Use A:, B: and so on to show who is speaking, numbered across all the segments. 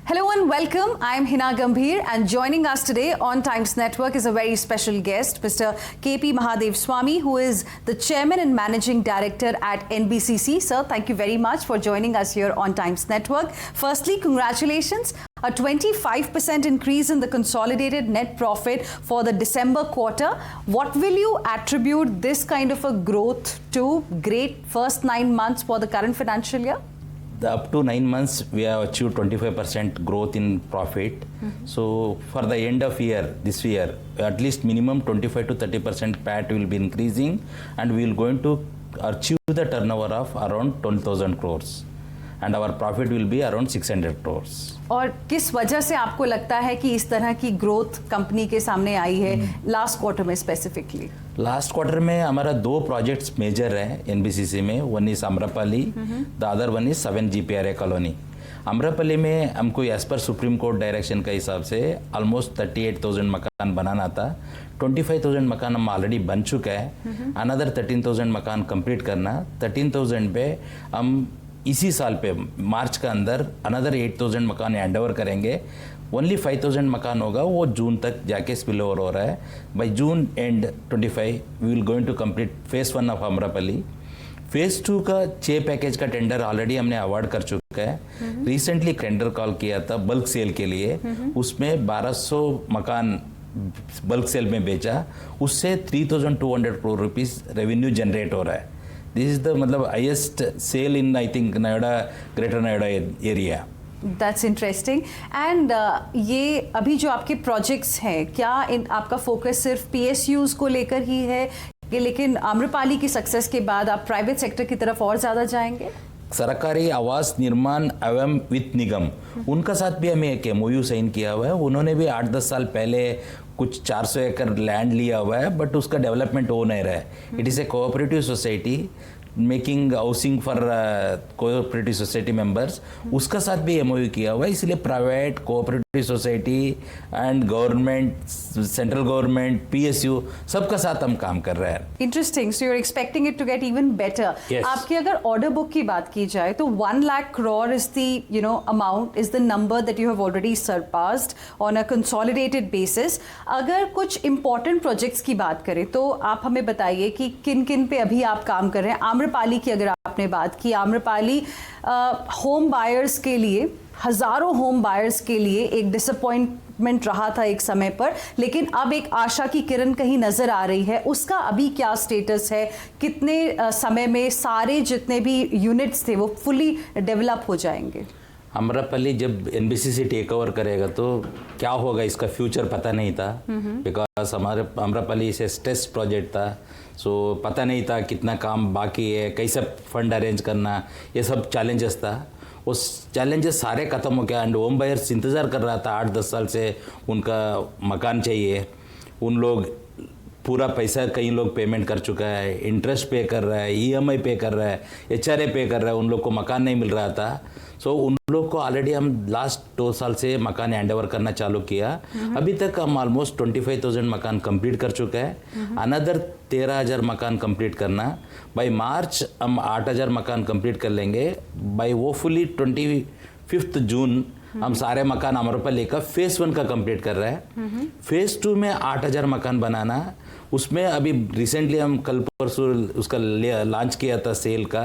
A: Hello and welcome. I am Hina Gambhir, and joining us today on Times Network is a very special guest, Mr. KP Mahadev Swamy, who is the Chairman and Managing Director at NBCC. Sir, thank you very much for joining us here on Times Network. Firstly, congratulations. A 25% increase in the consolidated net profit for the December quarter. What will you attribute this kind of a growth to? Great first 9 months for the current financial year?
B: Up to 9 months, we have achieved 25% growth in profit. So for the end of year, this year, at least minimum 25 to 30% PAT will be increasing, and we will going to achieve the turnover of around 12,000 crores. And our profit will be around 600 crores.
A: और किस वजह से आपको लगता है कि इस तरह की ग्रोथ कंपनी के सामने आई है लास्ट क्वार्टर में स्पेसिफिकली?
B: लास्ट क्वार्टर में हमारा 2 प्रोजेक्ट्स मेजर है एनबीसीसी में. One is Amrapali, the other one is 7 GPRA colony. Amrapali में हमको as per supreme court direction के हिसाब से ऑलमोस्ट 38,000 मकान बनाना था. 25,000 मकान हम ऑलरेडी बन चुका है. अनदर 13,000 मकान कंप्लीट करना. 13,000 पे हम इसी साल पे मार्च का अंदर अनदर 8,000 मकान हैंड ओवर करेंगे. ओनली 5,000 मकान होगा, वो जून तक जाके स्पिल ओवर हो रहा है. By June end 25 we will going to complete phase 1 of Amrapali. Phase 2 का 6 पैकेज का टेंडर ऑलरेडी हमने अवार्ड कर चुका है. रिसेंटली टेंडर कॉल किया था बल्क सेल के लिए. उसमें 1200 मकान बल्क सेल में बेचा. उससे 3,200 करोड़ रुपीस रेवेन्यू जनरेट हो रहा है. दिस इज द मतलब highest sale in I think Noida, greater Noida area.
A: That's interesting. And ये अभी जो आपके प्रोजेक्ट्स हैं, क्या आपका फोकस सिर्फ PSUs को लेकर ही है कि लेकिन आम्रपाली की सक्सेस के बाद आप प्राइवेट सेक्टर की तरफ और ज़्यादा जाएंगे?
B: सरकारी आवास निर्माण एवं वित्त निगम, उनका साथ भी हमें एक MOU साइन किया हुआ है. उन्होंने भी 8-10 साल पहले कुछ 400 एकड़ लैंड लिया हुआ है, बट उसका डेवलपमेंट हो नहीं रहा है. It is a cooperative society making housing for cooperative society members. उसका साथ भी MOU किया हुआ है. इसलिए private cooperative society and government, central government, PSU सबका साथ हम काम कर रहे हैं.
A: Interesting. So you are expecting it to get even better. आपकी अगर ऑर्डर बुक की बात की जाए तो 1 lakh crore is the amount, is the number that you have already surpassed on a consolidated basis. अगर कुछ इंपॉर्टेंट प्रोजेक्ट्स की बात करें तो आप हमें बताइए कि किन किन पे अभी आप काम कर रहे हैं. आम्रपाली की अगर आपने बात की, आम्रपाली होम बायर्स के लिए, हजारों होम बायर्स के लिए एक डिसअपॉइंटमेंट रहा था एक समय पर, लेकिन अब एक आशा की किरण कहीं नजर आ रही है. उसका अभी क्या स्टेटस है? कितने समय में सारे जितने भी यूनिट्स थे वो फुली डेवलप हो जाएंगे?
B: अमरापल्ली जब NBCC टेक ओवर करेगा तो क्या होगा इसका फ्यूचर पता नहीं था. बिकॉज हमारे अमरापल्ली से टेस्ट प्रोजेक्ट था. सो पता नहीं था कितना काम बाकी है, कैसे फंड अरेंज करना, ये सब चैलेंजेस था. उस चैलेंजेस सारे ख़त्म हो गया. एंड होम बायर्स इंतज़ार कर रहा था 8-10 साल से उनका मकान चाहिए. उन लोग पूरा पैसा कई लोग पेमेंट कर चुका है, इंटरेस्ट पे कर रहा है, EMI पे कर रहा है, HRA पे कर रहा है. उन लोग को मकान नहीं मिल रहा था. सो उन लोग को ऑलरेडी हम लास्ट 2 साल से मकान हैंड ओवर करना चालू किया. अभी तक हम ऑलमोस्ट 25,000 मकान कंप्लीट कर चुका है. अनदर 13,000 मकान कंप्लीट करना. बाय मार्च हम 8,000 मकान कंप्लीट कर लेंगे. बाय होपफुली 25 जून हम सारे मकान अमरपल्ली का फेज 1 का कंप्लीट कर रहे हैं. फेज 2 में 8,000 मकान बनाना. उसमें अभी रिसेंटली हम कल परसों उसका लॉन्च किया था सेल का,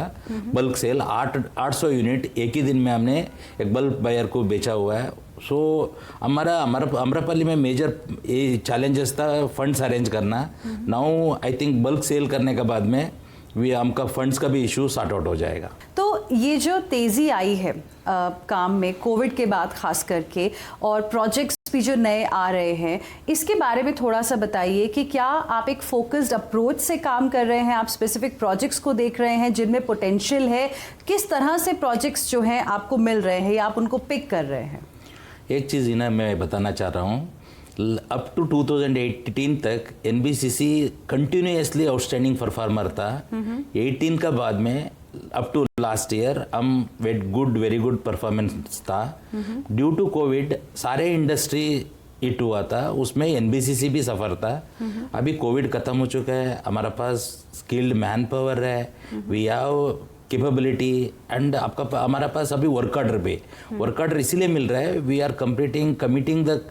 B: बल्क सेल. 800 यूनिट एक ही दिन में हमने एक बल्क बायर को बेचा हुआ है. सो हमारा अमरापल्ली में मेजर ये चैलेंजेस था फंड्स अरेंज करना. Now I think bulk sale करने के बाद में हमका फंड्स का भी इशू सॉर्ट आउट हो जाएगा.
A: तो ये जो तेज़ी आई है काम में कोविड के बाद खास करके, और प्रोजेक्ट्स भी जो नए आ रहे हैं, इसके बारे में थोड़ा सा बताइए कि क्या आप एक फोकस्ड अप्रोच से काम कर रहे हैं? आप स्पेसिफिक प्रोजेक्ट्स को देख रहे हैं जिनमें पोटेंशियल है? किस तरह से प्रोजेक्ट्स जो हैं आपको मिल रहे हैं या आप उनको पिक कर रहे हैं?
B: एक चीज़ इन्हें मैं बताना चाह रहा हूँ. अप टू 2018 तक NBCC कंटिन्यूसली आउटस्टैंडिंग परफॉर्मर था. 18 का बाद में अप टू लास्ट ईयर हम वेरी गुड परफॉर्मेंस था. ड्यू टू कोविड सारे इंडस्ट्री हिट हुआ था, उसमें NBCC भी सफ़र था. अभी कोविड ख़त्म हो चुका है, हमारे पास स्किल्ड मैन पावर है, वी हैव कैपेबिलिटी एंड आपका हमारा पास अभी वर्क ऑर्डर इसीलिए मिल रहा है, वी आर कमिटिंग द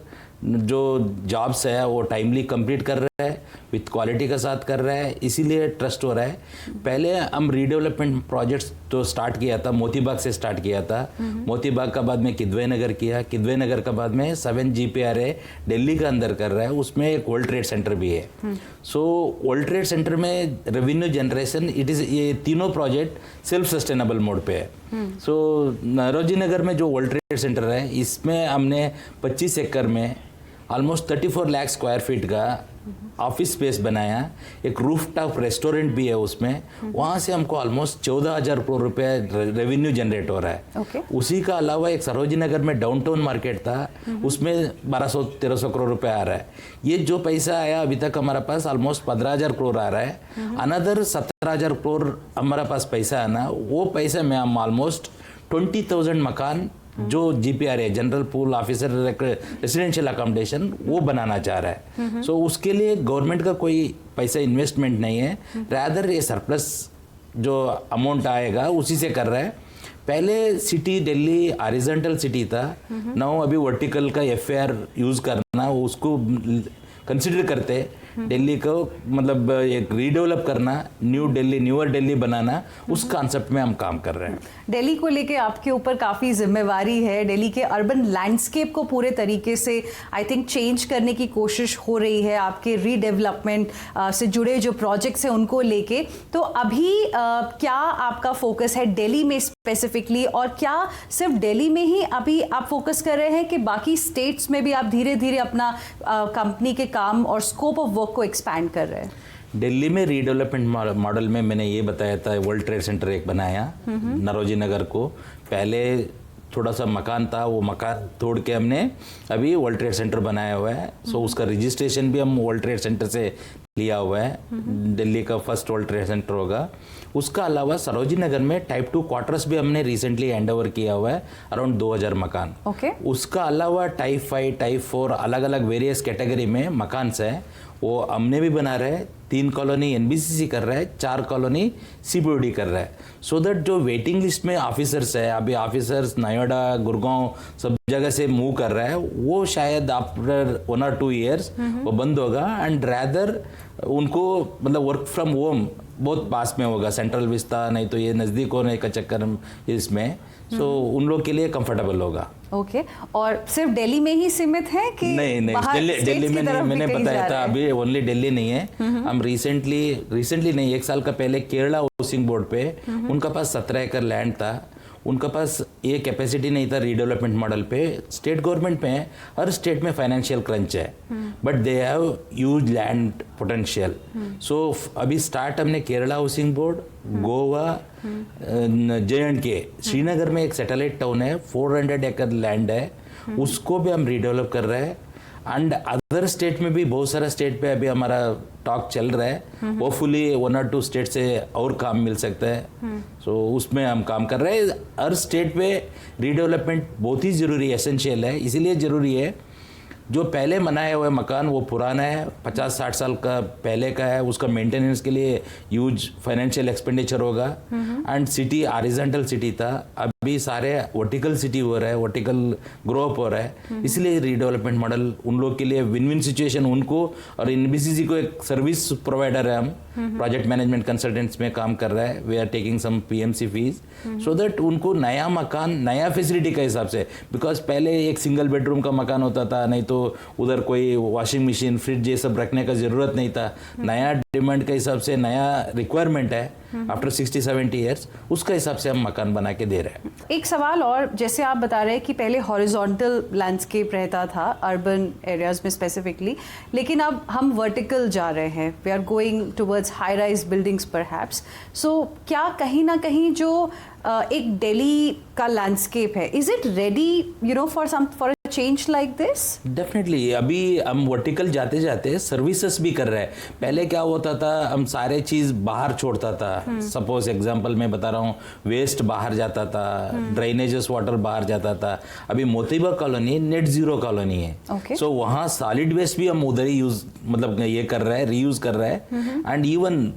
B: जो जॉब्स है वो टाइमली कंप्लीट कर रहा है, विथ क्वालिटी के साथ कर रहा है, इसीलिए ट्रस्ट हो रहा है। पहले हम रीडेवलपमेंट प्रोजेक्ट्स तो स्टार्ट किया था, मोतीबाग से स्टार्ट किया था, मोतीबाग का बाद में किद्वई नगर किया, किद्वई नगर का बाद में 7 GPRA दिल्ली का अंदर कर रहा है, उसमें एक वर्ल्ड ट्रेड सेंटर भी है। सो वर्ल्ड ट्रेड सेंटर में रेवेन्यू जनरेशन ये तीनों प्रोजेक्ट सेल्फ सस्टेनेबल मोड पे है। सो नरोजी नगर में जो वर्ल्ड ट्रेड सेंटर है, इसमें हमने 25 एकड़ में ऑलमोस्ट 34 लाख स्क्वायर फीट का ऑफिस स्पेस बनाया, एक रूफ टॉप रेस्टोरेंट भी है उसमें, वहाँ से हमको ऑलमोस्ट 14,000 करोड़ रुपए रेवेन्यू जनरेट हो रहा है। उसी का अलावा एक सरोजी नगर में डाउनटाउन मार्केट था, उसमें 1200-1300 करोड़ रुपए आ रहा है। ये जो पैसा आया अभी तक हमारा पास ऑलमोस्ट 15,000 करोड़ आ रहा है, अनदर 17,000 करोड़ हमारा पास पैसा आना, वो पैसे में हम ऑलमोस्ट 20,000 मकान जो GPRA general pool officer residential accommodation वो बनाना चाह रहा है। सो उसके लिए गवर्नमेंट का कोई पैसा इन्वेस्टमेंट नहीं है, रादर ये सरप्लस जो अमाउंट आएगा उसी से कर रहा है। पहले सिटी दिल्ली हॉरिजॉन्टल सिटी था, नाउ अभी वर्टिकल का FAR यूज करना उसको कंसिडर करते, दिल्ली को मतलब एक रीडेवलप करना, न्यूअर दिल्ली बनाना, उस कॉन्सेप्ट में हम काम कर रहे हैं।
A: दिल्ली को लेके आपके ऊपर काफ़ी जिम्मेवारी है, दिल्ली के अर्बन लैंडस्केप को पूरे तरीके से आई थिंक चेंज करने की कोशिश हो रही है, आपके रीडेवलपमेंट से जुड़े जो प्रोजेक्ट्स हैं उनको लेके। तो अभी क्या आपका फोकस है दिल्ली में स्पेसिफिकली, और क्या सिर्फ दिल्ली में ही अभी आप फोकस कर रहे हैं कि बाकी स्टेट्स में भी आप धीरे धीरे अपना कंपनी के काम और स्कोप ऑफ वर्क को एक्सपैंड कर रहे हैं?
B: दिल्ली में रीडेवलपमेंट मॉडल में मैंने ये बताया था, वर्ल्ड ट्रेड सेंटर एक बनाया नरोजी नगर को। पहले थोड़ा सा मकान था, वो मकान तोड़ के हमने अभी वर्ल्ड ट्रेड सेंटर बनाया हुआ है। सो उसका रजिस्ट्रेशन भी हम वर्ल्ड ट्रेड सेंटर से लिया हुआ है, दिल्ली का फर्स्ट वर्ल्ड ट्रेड सेंटर होगा। उसका अलावा सरोजी नगर में टाइप 2 क्वार्टर्स भी हमने रिसेंटली हैंडओवर किया हुआ है, अराउंड 2000 मकान। उसका अलावा टाइप 5 टाइप 4 अलग अलग वेरियस कैटेगरी में मकान है, वो हमने भी बना रहे हैं। 3 कॉलोनी NBCC कर रहा है, 4 कॉलोनी CPOD कर रहा है, सो दैट जो वेटिंग लिस्ट में ऑफिसर्स है, अभी ऑफिसर्स नोएडा गुड़गांव सब जगह से मूव कर रहा है, वो शायद आफ्टर 1 or 2 years वो बंद होगा, एंड रैदर उनको मतलब वर्क फ्रॉम होम बहुत पास में होगा, सेंट्रल विस्ता नहीं तो ये नज़दीक होने का चक्कर इसमें, सो उन लोग के लिए कंफर्टेबल होगा।
A: ओके, और सिर्फ दिल्ली में ही सीमित है कि
B: नहीं दिल्ली में नहीं, मैंने बताया था अभी ओनली दिल्ली नहीं है। हम रिसेंटली नहीं, 1 साल का पहले केरला हाउसिंग बोर्ड पे उनका पास 17 एकड़ लैंड था, उनका पास ये कैपेसिटी नहीं था रीडेवलपमेंट मॉडल पे। स्टेट गवर्नमेंट में हर स्टेट में फाइनेंशियल क्रंच है, but they have huge land potential. So अभी स्टार्ट हमने Kerala housing board, Goa, J&K, Srinagar में एक सैटेलाइट टाउन है, 400 एकड़ लैंड है, उसको भी हम रीडेवलप कर रहे हैं। एंड अदर स्टेट में भी बहुत सारा स्टेट पे अभी हमारा टॉक चल रहा है, होपफुली 1 or 2 स्टेट से और काम मिल सकता है। सो उसमें हम काम कर रहे हैं। हर स्टेट पे रीडेवलपमेंट बहुत ही ज़रूरी है, एसेंशियल है। इसीलिए ज़रूरी है, जो पहले बनाए हुए मकान वो पुराना है, 50-60 साल का पहले का है, उसका मेंटेनेंस के लिए ह्यूज फाइनेंशियल एक्सपेंडिचर होगा। एंड सिटी हॉरिजॉन्टल सिटी था, अभी सारे वर्टिकल सिटी हो रहा है, वर्टिकल ग्रो अप हो रहा है, इसलिए रीडेवलपमेंट मॉडल उन लोग के लिए विन विन सिचुएशन उनको, और NBCC को एक सर्विस प्रोवाइडर है, हम प्रोजेक्ट मैनेजमेंट कंसल्टेंट्स में काम कर रहा है, we are taking some PMC fees, so that उनको नया मकान नया फैसिलिटी के हिसाब से, बिकॉज पहले एक सिंगल बेडरूम का मकान होता था, नहीं तो उधर कोई वॉशिंग मशीन फ्रिज ये सब रखने का जरूरत नहीं था। नया डिमांड के हिसाब से नया रिक्वायरमेंट है आफ्टर 60-70 ईयर्स, उसका हिसाब से हम मकान बना के दे रहे हैं।
A: एक सवाल और, जैसे आप बता रहे हैं कि पहले हॉरिजॉन्टल लैंडस्केप रहता था अर्बन एरियाज में स्पेसिफिकली, लेकिन अब हम वर्टिकल जा रहे हैं, we are going towards high rise buildings perhaps. So क्या कहीं ना कहीं जो एक दिल्ली का लैंडस्केप है, is it ready for change like this?
B: Definitely अभी हम वर्टिकल जाते जाते सर्विसेज भी कर रहे हैं। पहले क्या होता था, हम सारे चीज बाहर छोड़ता था, सपोज एग्जांपल मैं बता रहा हूँ, वेस्ट बाहर जाता था, ड्रेनेजेस वाटर बाहर जाता था। अभी Motibagh colony net zero colony है, सो वहाँ सॉलिड वेस्ट भी हम उधर ही यूज मतलब ये कर रहे हैं, रीयूज कर रहे हैं। एंड इवन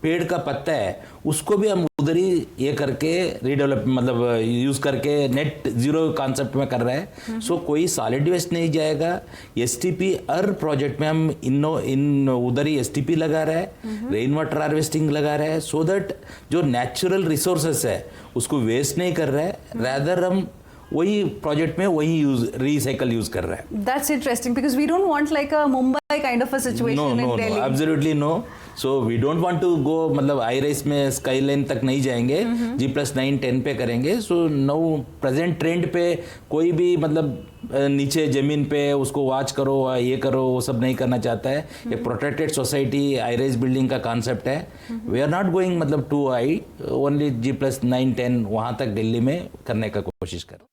B: पेड़ का पत्ता है उसको भी हम उधर ही ये करके रीडेवलप मतलब यूज करके नेट जीरो कॉन्सेप्ट में कर रहे हैं। सो कोई सॉलिड वेस्ट नहीं जाएगा। एसटीपी हर प्रोजेक्ट में हम इन उधर ही एसटीपी लगा रहे हैं, रेन वाटर हार्वेस्टिंग लगा रहे हैं, सो दैट जो नेचुरल रिसोर्सेस है उसको वेस्ट नहीं कर रहे हैं, रैदर हम वही प्रोजेक्ट में वही रिसाइकल यूज कर रहा है।
A: That's interesting because we don't want like a Mumbai kind of a situation in Delhi.
B: No, absolutely no. So we don't want to go मतलब हाई राइज में स्काईलाइन तक नहीं जाएंगे, G+9 10 पे करेंगे। सो नो प्रेजेंट ट्रेंड पे कोई भी मतलब नीचे जमीन पे उसको वॉच करो ये करो वो सब नहीं करना चाहता है। ये protected society high rise building का कॉन्सेप्ट है। वी आर नॉट गोइंग मतलब टू हाई, ओनली G+9 10 वहाँ तक दिल्ली में करने का कोशिश करो।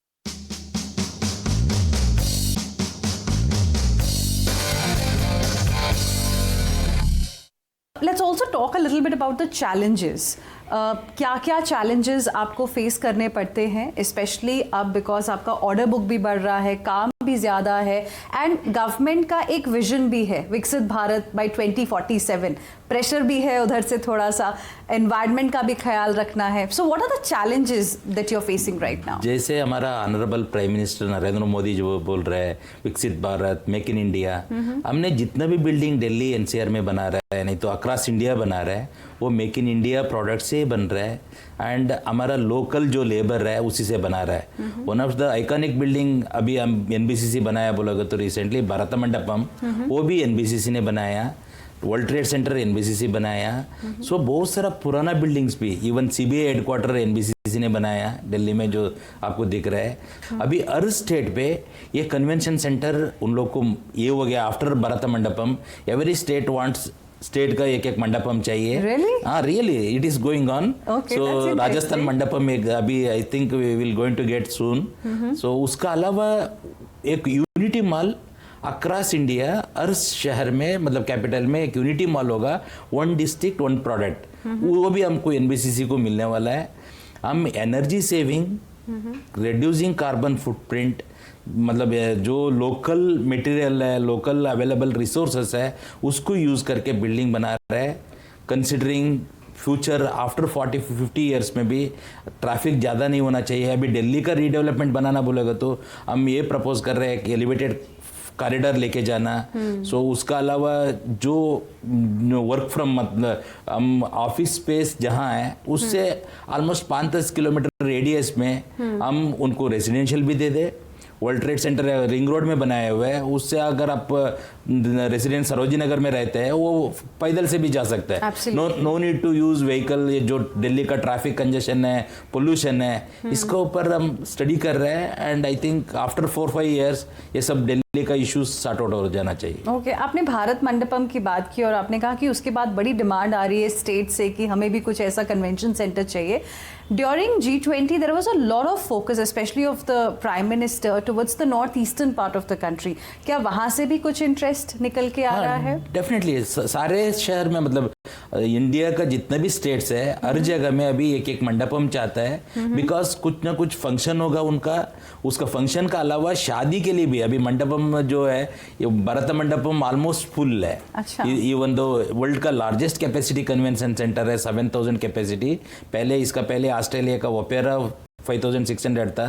A: Let's also talk a little bit about the challenges. क्या क्या challenges आपको face करने पड़ते हैं, especially अब because आपका order book भी बढ़ रहा है, काम भी ज़्यादा है and government का एक vision भी है विकसित भारत by 2047, pressure भी है उधर से थोड़ा सा, environment का भी ख्याल रखना है. So what are the challenges that you're facing right now?
B: जैसे हमारा honourable prime minister Narendra Modi जो बोल रहे हैं विकसित भारत, मेक इन इंडिया, हमने जितना भी बिल्डिंग दिल्ली एनसीआर में बना रहा है नहीं तो अक्रॉस इंडिया बना रहा है वो मेक इन इंडिया प्रोडक्ट से बन रहा है एंड हमारा लोकल जो लेबर है उसी से बना रहा है। One of the iconic building अभी हम एनबीसीसी बनाया बोलोगे तो रिसेंटली भारत मंडपम वो भी एनबीसीसी ने बनाया, वर्ल्ड ट्रेड सेंटर एनबीसीसी बनाया। सो बहुत सारा पुराना बिल्डिंग्स भी, इवन सीबीआई हेडक्वार्टर एनबीसीसी ने बनाया दिल्ली में जो आपको दिख रहा है। अभी हर स्टेट पे ये कन्वेंशन सेंटर उन लोग को ये हो गया after Bharat Mandapam, every state wants state का एक एक मंडपम चाहिए।
A: Really?
B: हाँ really it is going on.
A: Okay,
B: so
A: that's
B: Rajasthan Mandapam एक अभी I think we will going to get soon. So उसका अलावा एक यूनिटी मॉल अक्रॉस इंडिया हर शहर में मतलब कैपिटल में एक यूनिटी मॉल होगा, वन डिस्ट्रिक्ट वन प्रोडक्ट, वो भी हमको एनबीसीसी को मिलने वाला है। हम energy saving, reducing carbon footprint, मतलब जो लोकल मटेरियल है, लोकल अवेलेबल रिसोर्सेस है उसको यूज़ करके बिल्डिंग बना रहे हैं। कंसिडरिंग फ्यूचर आफ्टर 40-50 ईयर्स में भी ट्रैफिक ज़्यादा नहीं होना चाहिए। अभी दिल्ली का रीडेवलपमेंट बनाना बोलेगा तो हम ये प्रपोज कर रहे हैं कि एलिवेटेड कॉरिडोर लेके जाना। सो उसका अलावा जो वर्क फ्रॉम मतलब हम ऑफिस स्पेस जहाँ है उससे ऑलमोस्ट 5-10 किलोमीटर रेडियस में हम उनको रेजिडेंशियल भी दे दे। World trade centre ring road में बनाया हुआ है, उससे अगर आप रेसिडेंट सरोजी नगर में रहते हैं वो पैदल से भी जा सकता है। No need to use vehicle. ये जो दिल्ली का ट्रैफिक कंजेशन है, पोल्यूशन है, इसके ऊपर हम स्टडी कर रहे हैं and I think after 4-5 years ये सब दिल्ली का इश्यूज सॉर्ट आउट हो जाना चाहिए।
A: ओके, आपने भारत मंडपम की बात की और आपने कहा कि उसके बाद बड़ी डिमांड आ रही है स्टेट से कि हमें भी कुछ ऐसा कन्वेंशन सेंटर चाहिए। During G20 there was a lot of focus especially of the Prime Minister towards the northeastern part of the country. क्या वहाँ से भी कुछ इंटरेस्ट निकल के आ रहा है?
B: डेफिनेटली सारे शहर में मतलब इंडिया का जितने भी स्टेट्स है हर जगह में अभी एक एक मंडपम चाहता है बिकॉज कुछ ना कुछ फंक्शन होगा उनका। उसका फंक्शन का अलावा शादी के लिए भी अभी मंडपम जो है ये भारत मंडपम ऑलमोस्ट फुल है।
A: अच्छा।
B: इवन दो वर्ल्ड का लार्जेस्ट कैपेसिटी कन्वेंशन सेंटर है, 7000 कैपेसिटी। पहले ऑस्ट्रेलिया का ओपेरा 5600 था,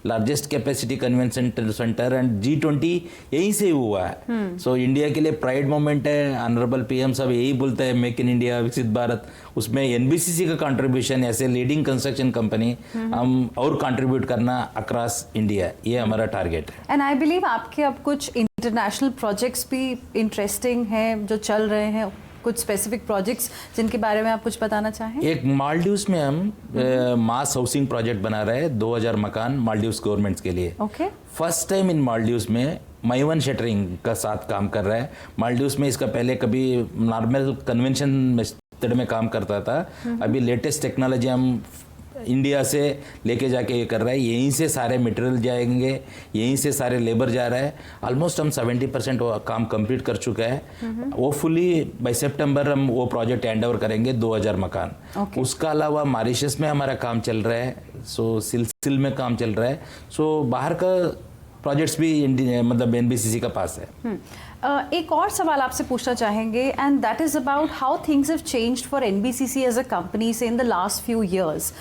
B: largest capacity convention centre and G20 यहीं से हुआ है। सो इंडिया के लिए प्राइड मोमेंट है। ऑनरेबल पीएम साहब यही बोलते हैं मेक इन इंडिया विकसित भारत, उसमें एनबीसीसी का कंट्रीब्यूशन ऐसे लीडिंग कंस्ट्रक्शन कंपनी हम और कंट्रीब्यूट करना अक्रॉस इंडिया, ये हमारा टारगेट है।
A: एंड आई बिलीव आपके अब कुछ इंटरनेशनल प्रोजेक्ट्स भी इंटरेस्टिंग हैं जो चल रहे हैं, कुछ स्पेसिफिक प्रोजेक्ट्स जिनके बारे में आप कुछ बताना चाहें?
B: एक मालदीव्स में हम मास हाउसिंग प्रोजेक्ट बना रहे हैं, 2000 मकान मालदीव्स गवर्नमेंट्स के लिए।
A: Okay.
B: First time in Maldives में माइवन शटरिंग का साथ काम कर रहा है। मालदीव्स में इसका पहले कभी नॉर्मल कन्वेंशन मेथड में काम करता था, अभी लेटेस्ट टेक्नोलॉजी हम इंडिया से लेके जाके ये कर रहा है। यहीं से सारे मटेरियल जाएंगे, यहीं से सारे लेबर जा रहा है। ऑलमोस्ट हम 70% काम कंप्लीट कर चुका है। वो फुली बाय सितंबर हम वो प्रोजेक्ट हैंड ओवर करेंगे, 2000 मकान। उसका अलावा मॉरिशस में हमारा काम चल रहा है, सो सिलसिल में काम चल रहा है। सो बाहर का प्रोजेक्ट्स भी मतलब एनबीसीसी का पास है।
A: एक और सवाल आपसे पूछना चाहेंगे and that is about how things have changed for NBCC as a company से in the last few years.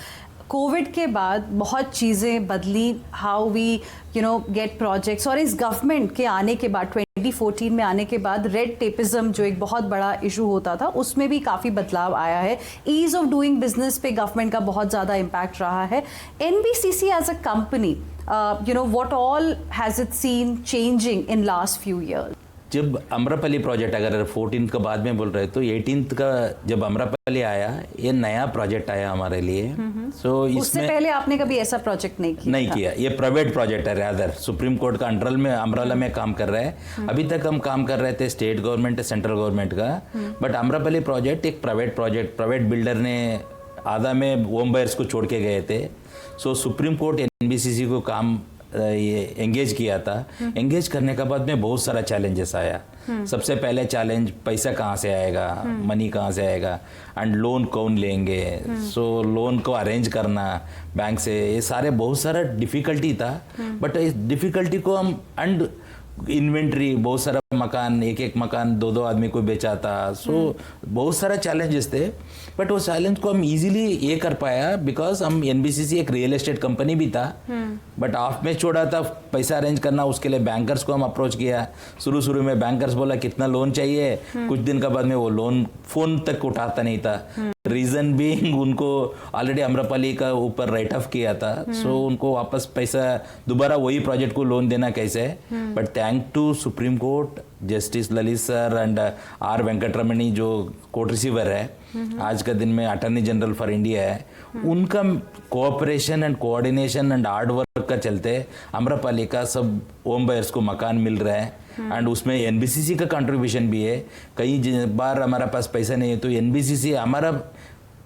A: Covid के बाद बहुत चीज़ें बदली, हाउ वी गेट प्रोजेक्ट्स, और इस गवर्नमेंट के आने के बाद 2014 में आने के बाद रेड टेपिज्म जो एक बहुत बड़ा इशू होता था उसमें भी काफ़ी बदलाव आया है। ईज ऑफ डूइंग बिजनेस पे गवर्नमेंट का बहुत ज़्यादा इम्पैक्ट रहा है। NBCC as a company, what all has it seen changing in last few years?
B: जब अमरापली प्रोजेक्ट, अगर 14 का बाद में बोल रहे तो 18 का जब अमरापली आया, ये नया प्रोजेक्ट आया हमारे लिए। सो
A: उससे पहले आपने कभी ऐसा प्रोजेक्ट नहीं किया?
B: ये प्राइवेट प्रोजेक्ट है, रादर सुप्रीम कोर्ट का अंडर में अमराला में काम कर रहा है। अभी तक हम काम कर रहे थे स्टेट गवर्नमेंट सेंट्रल गवर्नमेंट का, बट अमरापली प्रोजेक्ट एक प्राइवेट प्रोजेक्ट, प्राइवेट बिल्डर ने आधा में होम बायर्स को छोड़ के गए थे। सो सुप्रीम कोर्ट एनबीसीसी को काम ये एंगेज किया था। एंगेज करने के बाद में बहुत सारा चैलेंजेस आया। सबसे पहले चैलेंज, पैसा कहाँ से आएगा, मनी कहाँ से आएगा, एंड लोन कौन लेंगे। सो लोन को अरेंज करना बैंक से, ये सारे बहुत सारा डिफिकल्टी था। बट इस डिफिकल्टी को हम, एंड इन्वेंट्री, बहुत सारा मकान, एक मकान दो आदमी को बेचा था। सो बहुत सारा चैलेंजेस थे, बट वो चैलेंज को हम इजीली ये कर पाया बिकॉज हम एनबीसीसी एक रियल एस्टेट कंपनी भी था, बट ऑफ में छोड़ा था पैसा अरेंज करना। उसके लिए बैंकर्स को हम अप्रोच किया। शुरू में बैंकर्स बोला कितना लोन चाहिए, कुछ दिन के बाद में वो लोन फोन तक उठाता नहीं था। रीजन भी उनको ऑलरेडी अमरापली का ऊपर राइट ऑफ किया था। सो उनको वापस पैसा दोबारा वही प्रोजेक्ट को लोन देना कैसे। But thank to Supreme Court, justice Lalit sir and R Venkataramani जो कोर्ट रिसीवर है, आज का दिन में अटॉर्नी जनरल फॉर इंडिया है, उनका cooperation and coordination and hard work का चलते अमरापली का सब होम बायर्स को मकान मिल रहा है। एंड उसमें एनबीसीसी का कंट्रीब्यूशन भी है। कई बार हमारा पास पैसा नहीं है तो एनबीसीसी हमारा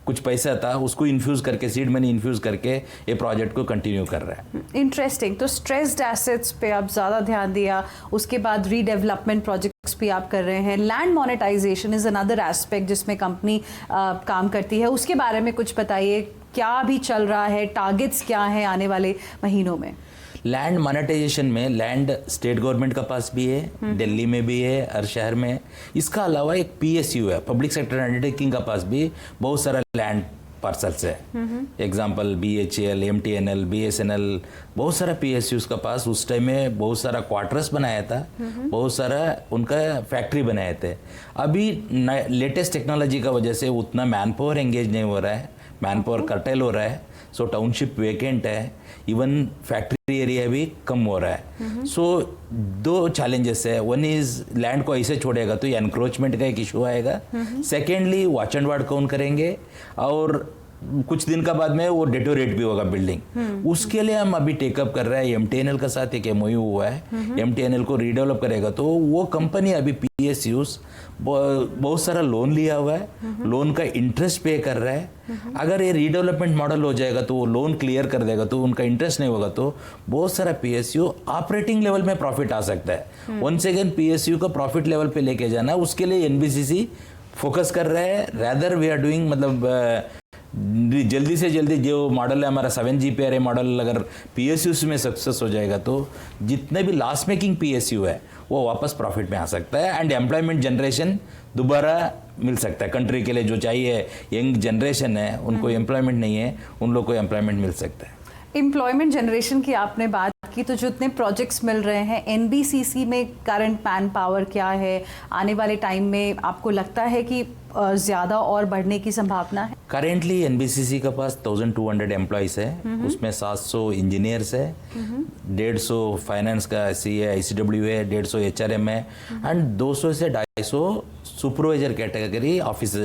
B: कुछ पैसा था उसको इन्फ्यूज करके, सीड मनी इन्फ्यूज करके ये प्रोजेक्ट को कंटिन्यू कर रहा है।
A: इंटरेस्टिंग। तो स्ट्रेस्ड एसेट्स पे आप ज़्यादा ध्यान दिया, उसके बाद रीडेवलपमेंट प्रोजेक्ट्स भी आप कर रहे हैं। Land monetization is another aspect जिसमें कंपनी काम करती है, उसके बारे में कुछ बताइए। क्या अभी चल रहा है, टारगेट्स क्या हैं आने वाले महीनों में?
B: लैंड मोनेटाइजेशन में लैंड स्टेट गवर्नमेंट का पास भी है, दिल्ली में भी है, हर शहर में है। इसका अलावा एक पीएसयू है, पब्लिक सेक्टर अंडरटेकिंग का पास भी बहुत सारा लैंड पार्सल्स है। एग्जांपल बीएचईएल, एमटीएनएल, बीएसएनएल, बहुत सारा पीएसयूज का पास उस टाइम में बहुत सारा क्वार्टर्स बनाया था, बहुत सारा उनका फैक्ट्री बनाए थे। अभी लेटेस्ट टेक्नोलॉजी का वजह से उतना मैन पावर एंगेज नहीं हो रहा है, मैन पावर कर्टेल हो रहा है। सो टाउनशिप वेकेंट है, इवन फैक्ट्री एरिया भी कम हो रहा है। सो दो चैलेंजेस है, वन इज लैंड को ऐसे छोड़ेगा तो एनक्रोचमेंट का एक इशू आएगा। सेकेंडली वॉच एंड वार्ड कौन करेंगे, और कुछ दिन का बाद में वो डेटोरेट भी होगा बिल्डिंग। उसके लिए हम अभी टेकअप कर रहे हैं। एमटीएनएल का साथ एक एमओयू हुआ है, एमटीएनएल को रीडेवलप करेगा तो वो कंपनी अभी पीएसयूज बहुत सारा लोन लिया हुआ है, लोन का इंटरेस्ट पे कर रहा है। अगर ये रीडेवलपमेंट मॉडल हो जाएगा तो वो लोन क्लियर कर देगा तो उनका इंटरेस्ट नहीं होगा तो बहुत सारा पीएसयू ऑपरेटिंग लेवल में प्रॉफिट आ सकता है। वंस अगेन पीएसयू को प्रॉफिट लेवल पे लेके जाना, उसके लिए एनबीसीसी फोकस कर रहा है। रैदर वी आर डूइंग, मतलब जल्दी से जल्दी जो मॉडल है हमारा 7GPRA मॉडल, अगर पीएसयू में सक्सेस हो जाएगा तो जितने भी लॉस मेकिंग पीएसयू है वो वापस प्रॉफिट में आ सकता है एंड एम्प्लॉयमेंट जनरेशन दोबारा मिल सकता है। कंट्री के लिए जो चाहिए, यंग जनरेशन है उनको एम्प्लॉयमेंट नहीं है, उन लोग को एम्प्लॉयमेंट मिल सकता है।
A: एम्प्लॉयमेंट जनरेशन की आपने बात की, तो जितने प्रोजेक्ट्स मिल रहे हैं एनबीसीसी में, करंट मैन पावर क्या है, आने वाले टाइम में आपको लगता है कि ज़्यादा और बढ़ने की संभावना है?
B: करेंटली एनबीसीसी के पास 1200 एम्प्लॉयज़ है, उसमें 700 इंजीनियर्स है, 150 फाइनेंस का सी है, ICW है, 150 HRM है एंड 200 से 250 सुपरवाइजर कैटेगरी ऑफिस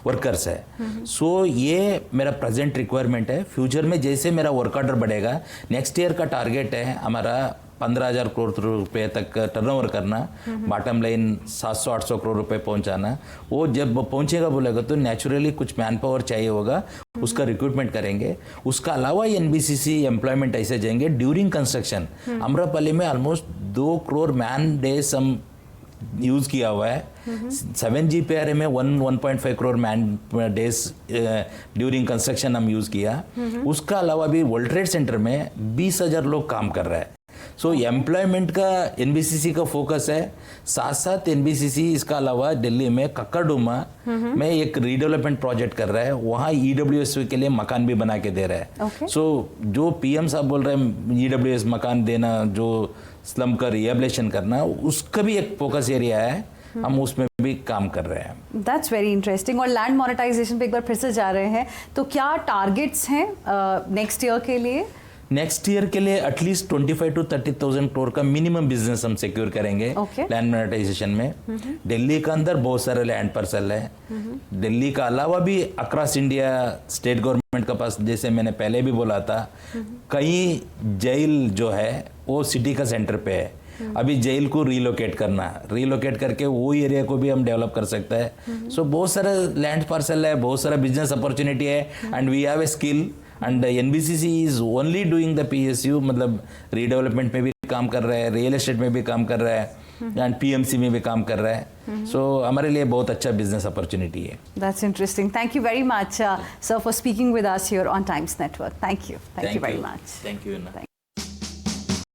B: वर्कर्स है। सो ये मेरा प्रेजेंट रिक्वायरमेंट है। फ्यूचर में जैसे मेरा वर्क ऑर्डर बढ़ेगा, नेक्स्ट ईयर का टारगेट है हमारा 15,000 करोड़ रुपए तक टर्नओवर करना, बॉटम लाइन 700-800 करोड़ रुपए पहुंचाना। वो जब पहुंचेगा बोलेगा तो नेचुरली कुछ मैन पावर चाहिए होगा, उसका रिक्रूटमेंट करेंगे। उसका अलावा एनबीसीसी एम्प्लॉयमेंट ऐसे जाएंगे ड्यूरिंग कंस्ट्रक्शन। अमरापली में ऑलमोस्ट 2 करोड़ मैन डेज हम यूज किया हुआ है। 7GPRA में 1.5 crore man days during construction हम यूज किया। उसका अलावा भी वर्ल्ड ट्रेड सेंटर में 20,000 लोग काम कर रहे हैं। सो एम्प्लॉयमेंट का एनबीसीसी का फोकस है। साथ साथ एनबीसीसी इसका अलावा दिल्ली में कक्कड़डुमा में एक रीडेवलपमेंट प्रोजेक्ट कर रहा है, वहाँ ईडब्ल्यूएस के लिए मकान भी बना के दे रहा है।
A: Okay.
B: सो जो पीएम साहब बोल रहे हैं ईडब्ल्यूएस मकान देना, जो स्लम का रिहेबिलिटेशन करना, उसका भी एक फोकस एरिया है, हम उसमें भी काम कर रहे हैं।
A: That's very interesting. और लैंड मोनेटाइजेशन पे एक बार फिर से जा रहे हैं, तो क्या टारगेट्स हैं नेक्स्ट ईयर के लिए?
B: नेक्स्ट ईयर के लिए एटलीस्ट 25 to 30,000 करोड़ का मिनिमम बिजनेस हम सिक्योर करेंगे लैंड मोनेटाइजेशन में। दिल्ली के अंदर बहुत सारे लैंड पार्सल है, दिल्ली का अलावा भी अक्रॉस इंडिया स्टेट गवर्नमेंट के पास, जैसे मैंने पहले भी बोला था, कई जेल जो है वो सिटी का सेंटर पे है। अभी जेल को रिलोकेट करके वो एरिया को भी हम डेवलप कर सकते हैं। सो बहुत सारा लैंड पार्सल है, बहुत सारा बिजनेस अपॉर्चुनिटी है, and we have a skill, and NBCC is only doing the PSU, मतलब रीडेवलपमेंट में भी काम कर रहा है, रियल एस्टेट में भी काम कर रहा है, एंड पीएमसी में भी काम कर रहा है। सो हमारे लिए बहुत अच्छा बिजनेस अपॉर्चुनिटी है।
A: That's interesting. Thank you very much, sir, for speaking with us here on Times Network. Thank you. Thank you very much.
B: Thank you.